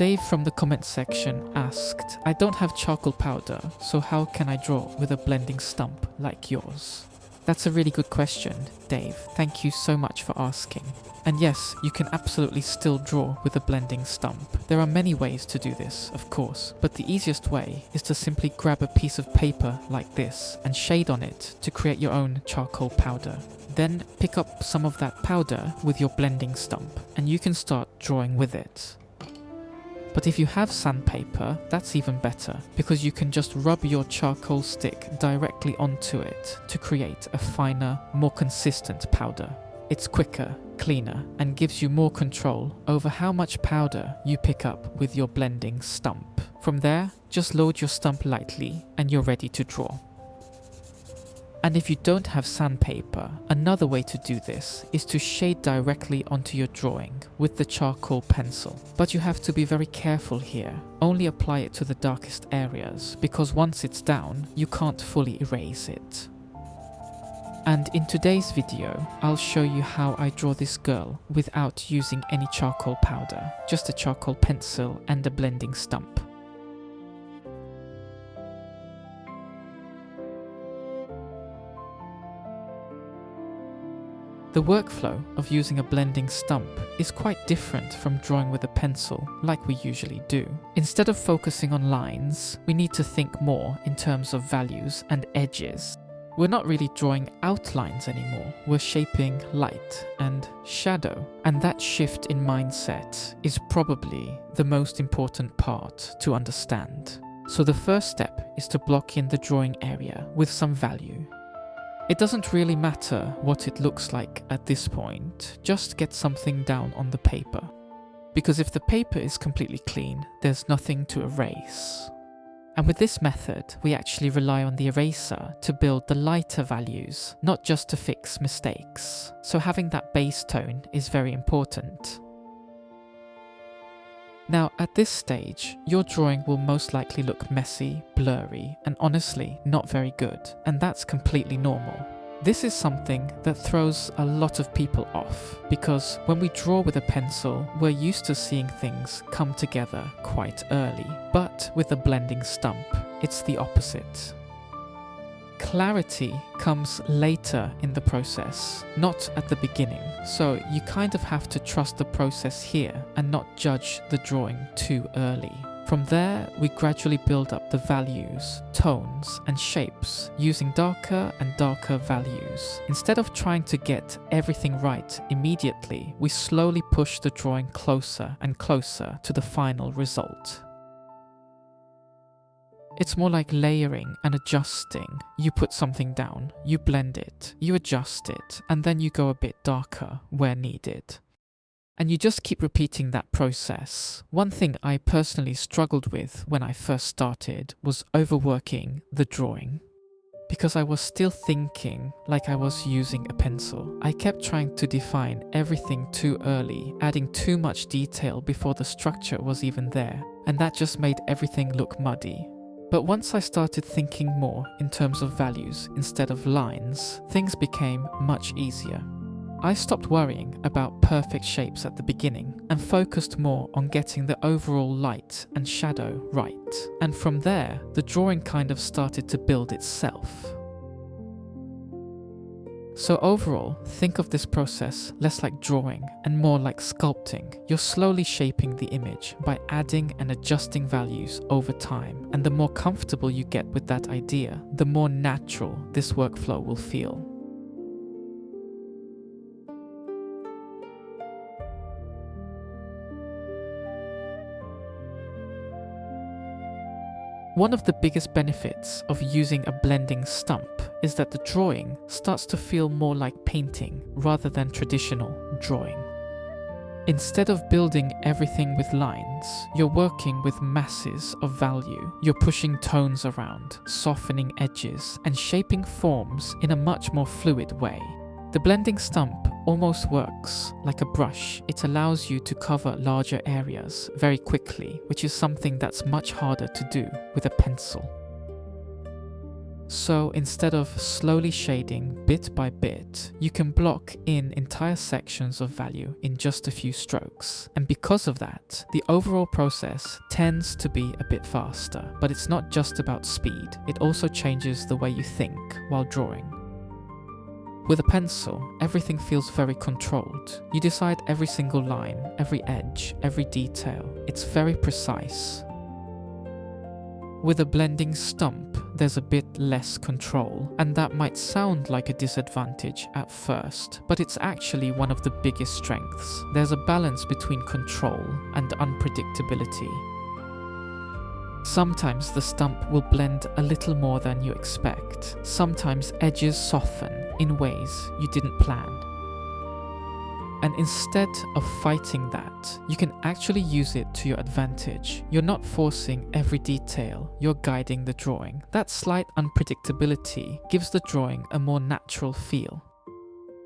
Dave from the comment section asked, I don't have charcoal powder, so how can I draw with a blending stump like yours? That's a really good question, Dave. Thank you so much for asking. And yes, you can absolutely still draw with a blending stump. There are many ways to do this, of course, but the easiest way is to simply grab a piece of paper like this and shade on it to create your own charcoal powder. Then pick up some of that powder with your blending stump and you can start drawing with it. But if you have sandpaper, that's even better, because you can just rub your charcoal stick directly onto it to create a finer, more consistent powder. It's quicker, cleaner, and gives you more control over how much powder you pick up with your blending stump. From there, just load your stump lightly and you're ready to draw. And if you don't have sandpaper, another way to do this is to shade directly onto your drawing with the charcoal pencil. But you have to be very careful here. Only apply it to the darkest areas, because once it's down, you can't fully erase it. And in today's video, I'll show you how I draw this girl without using any charcoal powder, just a charcoal pencil and a blending stump. The workflow of using a blending stump is quite different from drawing with a pencil like we usually do. Instead of focusing on lines, we need to think more in terms of values and edges. We're not really drawing outlines anymore, we're shaping light and shadow. And that shift in mindset is probably the most important part to understand. So the first step is to block in the drawing area with some value. It doesn't really matter what it looks like at this point, just get something down on the paper. Because if the paper is completely clean, there's nothing to erase. And with this method, we actually rely on the eraser to build the lighter values, not just to fix mistakes. So having that base tone is very important. Now, at this stage, your drawing will most likely look messy, blurry, and honestly not very good, and that's completely normal. This is something that throws a lot of people off, because when we draw with a pencil, we're used to seeing things come together quite early. But with a blending stump, it's the opposite. Clarity comes later in the process, not at the beginning, so you kind of have to trust the process here and not judge the drawing too early. From there, we gradually build up the values, tones, and shapes using darker and darker values. Instead of trying to get everything right immediately, we slowly push the drawing closer and closer to the final result. It's more like layering and adjusting. You put something down, you blend it, you adjust it, and then you go a bit darker where needed. And you just keep repeating that process. One thing I personally struggled with when I first started was overworking the drawing. Because I was still thinking like I was using a pencil. I kept trying to define everything too early, adding too much detail before the structure was even there, and that just made everything look muddy. But once I started thinking more in terms of values instead of lines, things became much easier. I stopped worrying about perfect shapes at the beginning and focused more on getting the overall light and shadow right. And from there, the drawing kind of started to build itself. So overall, think of this process less like drawing and more like sculpting. You're slowly shaping the image by adding and adjusting values over time, and the more comfortable you get with that idea, the more natural this workflow will feel. One of the biggest benefits of using a blending stump is that the drawing starts to feel more like painting rather than traditional drawing. Instead of building everything with lines, you're working with masses of value. You're pushing tones around, softening edges, and shaping forms in a much more fluid way. The blending stump almost works like a brush. It allows you to cover larger areas very quickly, which is something that's much harder to do with a pencil. So instead of slowly shading bit by bit, you can block in entire sections of value in just a few strokes. And because of that, the overall process tends to be a bit faster. But it's not just about speed, it also changes the way you think while drawing. With a pencil, everything feels very controlled. You decide every single line, every edge, every detail. It's very precise. With a blending stump, there's a bit less control, and that might sound like a disadvantage at first, but it's actually one of the biggest strengths. There's a balance between control and unpredictability. Sometimes the stump will blend a little more than you expect. Sometimes edges soften in ways you didn't plan. And instead of fighting that, you can actually use it to your advantage. You're not forcing every detail, you're guiding the drawing. That slight unpredictability gives the drawing a more natural feel.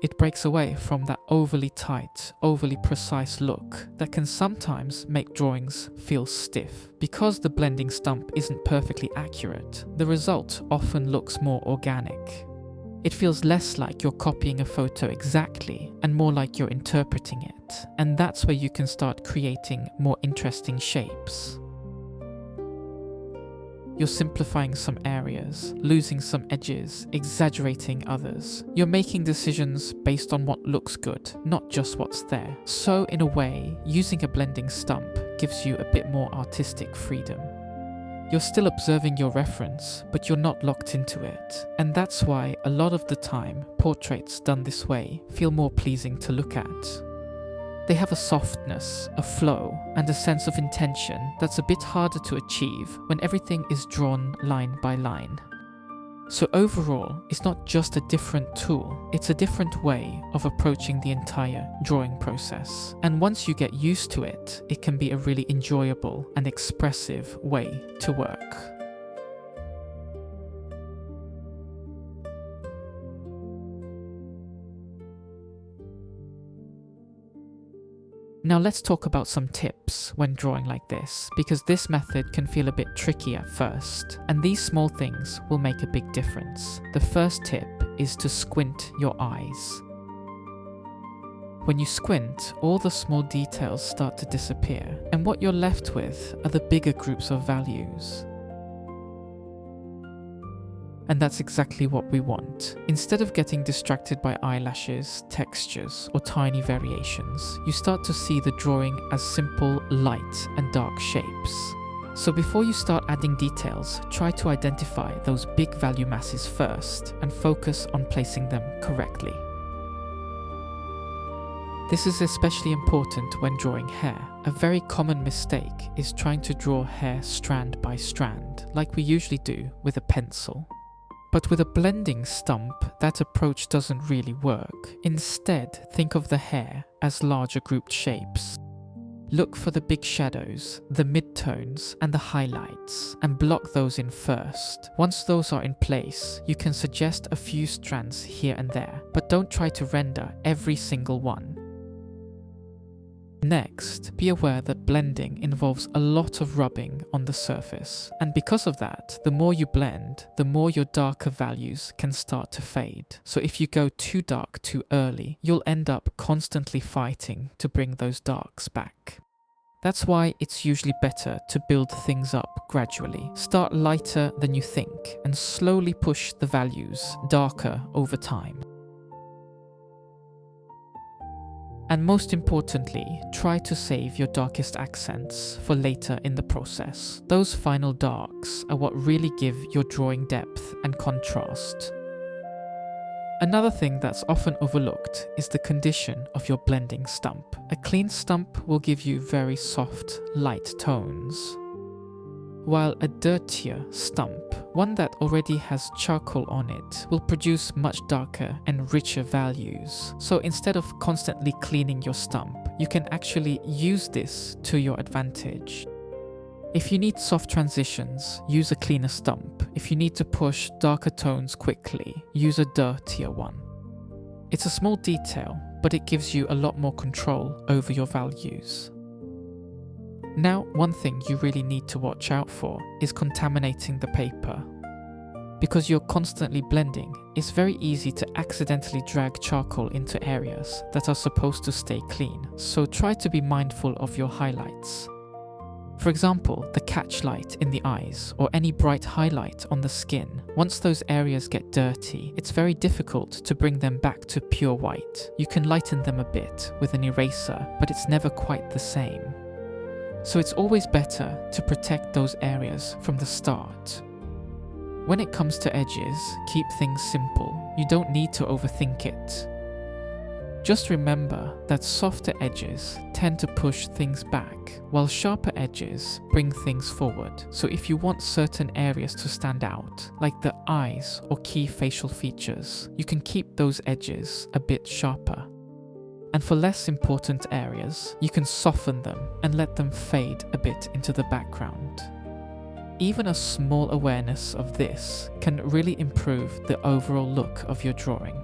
It breaks away from that overly tight, overly precise look that can sometimes make drawings feel stiff. Because the blending stump isn't perfectly accurate, the result often looks more organic. It feels less like you're copying a photo exactly and more like you're interpreting it, and that's where you can start creating more interesting shapes. You're simplifying some areas, losing some edges, exaggerating others. You're making decisions based on what looks good, not just what's there. So in a way, using a blending stump gives you a bit more artistic freedom. You're still observing your reference, but you're not locked into it. And that's why a lot of the time, portraits done this way feel more pleasing to look at. They have a softness, a flow, and a sense of intention that's a bit harder to achieve when everything is drawn line by line. So overall, it's not just a different tool, it's a different way of approaching the entire drawing process. And once you get used to it, it can be a really enjoyable and expressive way to work. Now let's talk about some tips when drawing like this, because this method can feel a bit tricky at first, and these small things will make a big difference. The first tip is to squint your eyes. When you squint, all the small details start to disappear, and what you're left with are the bigger groups of values. And that's exactly what we want. Instead of getting distracted by eyelashes, textures, or tiny variations, you start to see the drawing as simple, light, and dark shapes. So before you start adding details, try to identify those big value masses first and focus on placing them correctly. This is especially important when drawing hair. A very common mistake is trying to draw hair strand by strand, like we usually do with a pencil. But with a blending stump, that approach doesn't really work. Instead, think of the hair as larger grouped shapes. Look for the big shadows, the midtones, and the highlights, and block those in first. Once those are in place, you can suggest a few strands here and there, but don't try to render every single one. Next, be aware that blending involves a lot of rubbing on the surface, and because of that, the more you blend, the more your darker values can start to fade. So if you go too dark too early, you'll end up constantly fighting to bring those darks back. That's why it's usually better to build things up gradually. Start lighter than you think, and slowly push the values darker over time. And most importantly, try to save your darkest accents for later in the process. Those final darks are what really give your drawing depth and contrast. Another thing that's often overlooked is the condition of your blending stump. A clean stump will give you very soft, light tones, while a dirtier stump, one that already has charcoal on it, will produce much darker and richer values. So instead of constantly cleaning your stump, you can actually use this to your advantage. If you need soft transitions, use a cleaner stump. If you need to push darker tones quickly, use a dirtier one. It's a small detail, but it gives you a lot more control over your values. Now, one thing you really need to watch out for is contaminating the paper. Because you're constantly blending, it's very easy to accidentally drag charcoal into areas that are supposed to stay clean, so try to be mindful of your highlights. For example, the catch light in the eyes or any bright highlight on the skin. Once those areas get dirty, it's very difficult to bring them back to pure white. You can lighten them a bit with an eraser, but it's never quite the same. So it's always better to protect those areas from the start. When it comes to edges, keep things simple. You don't need to overthink it. Just remember that softer edges tend to push things back, while sharper edges bring things forward. So if you want certain areas to stand out, like the eyes or key facial features, you can keep those edges a bit sharper. And for less important areas, you can soften them and let them fade a bit into the background. Even a small awareness of this can really improve the overall look of your drawing.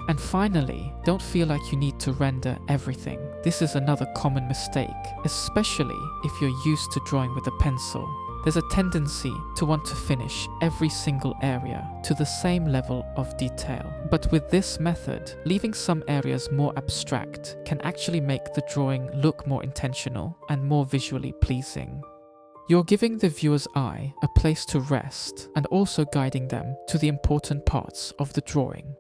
And finally, don't feel like you need to render everything. This is another common mistake, especially if you're used to drawing with a pencil. There's a tendency to want to finish every single area to the same level of detail. But with this method, leaving some areas more abstract can actually make the drawing look more intentional and more visually pleasing. You're giving the viewer's eye a place to rest and also guiding them to the important parts of the drawing.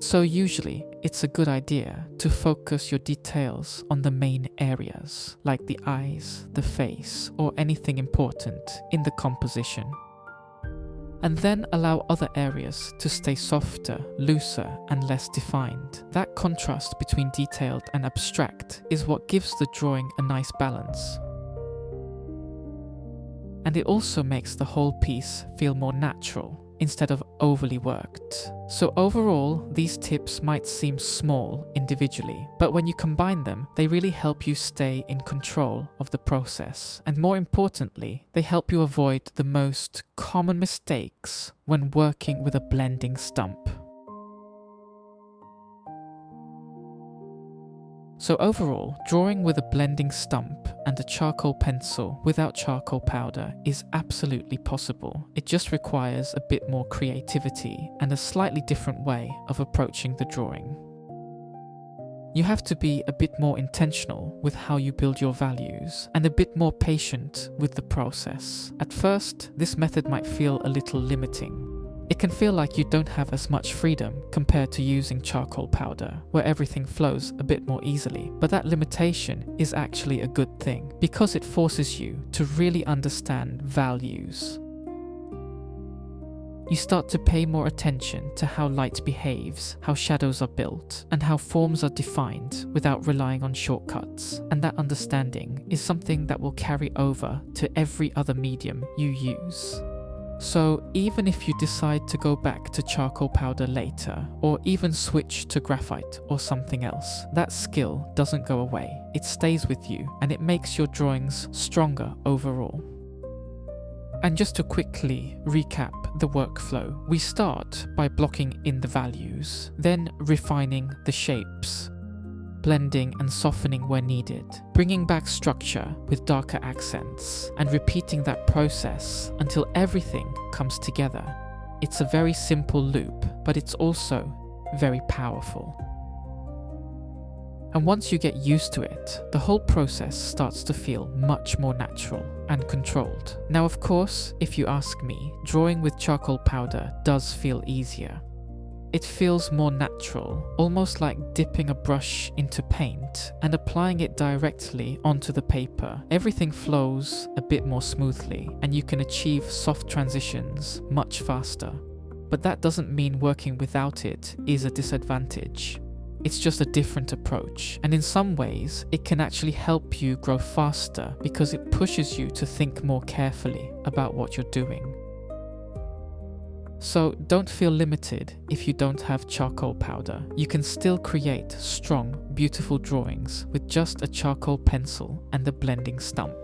So usually, it's a good idea to focus your details on the main areas, like the eyes, the face, or anything important in the composition. And then allow other areas to stay softer, looser, and less defined. That contrast between detailed and abstract is what gives the drawing a nice balance. And it also makes the whole piece feel more natural, instead of overly worked. So overall, these tips might seem small individually, but when you combine them, they really help you stay in control of the process. And more importantly, they help you avoid the most common mistakes when working with a blending stump. So overall, drawing with a blending stump and a charcoal pencil without charcoal powder is absolutely possible. It just requires a bit more creativity and a slightly different way of approaching the drawing. You have to be a bit more intentional with how you build your values and a bit more patient with the process. At first, this method might feel a little limiting. It can feel like you don't have as much freedom compared to using charcoal powder, where everything flows a bit more easily. But that limitation is actually a good thing, because it forces you to really understand values. You start to pay more attention to how light behaves, how shadows are built, and how forms are defined without relying on shortcuts. And that understanding is something that will carry over to every other medium you use. So even if you decide to go back to charcoal powder later, or even switch to graphite or something else, that skill doesn't go away. It stays with you and it makes your drawings stronger overall. And just to quickly recap the workflow, we start by blocking in the values, then refining the shapes, blending and softening where needed, bringing back structure with darker accents, and repeating that process until everything comes together. It's a very simple loop, but it's also very powerful. And once you get used to it, the whole process starts to feel much more natural and controlled. Now, of course, if you ask me, drawing with charcoal powder does feel easier. It feels more natural, almost like dipping a brush into paint and applying it directly onto the paper. Everything flows a bit more smoothly and you can achieve soft transitions much faster. But that doesn't mean working without it is a disadvantage. It's just a different approach, and in some ways, it can actually help you grow faster because it pushes you to think more carefully about what you're doing. So don't feel limited if you don't have charcoal powder. You can still create strong, beautiful drawings with just a charcoal pencil and a blending stump.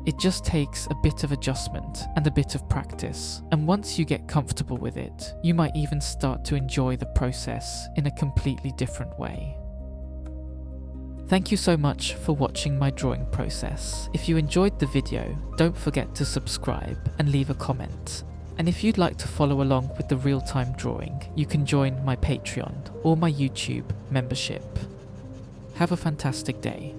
It just takes a bit of adjustment and a bit of practice, and once you get comfortable with it, you might even start to enjoy the process in a completely different way. Thank you so much for watching my drawing process. If you enjoyed the video, don't forget to subscribe and leave a comment. And if you'd like to follow along with the real-time drawing, you can join my Patreon or my YouTube membership. Have a fantastic day.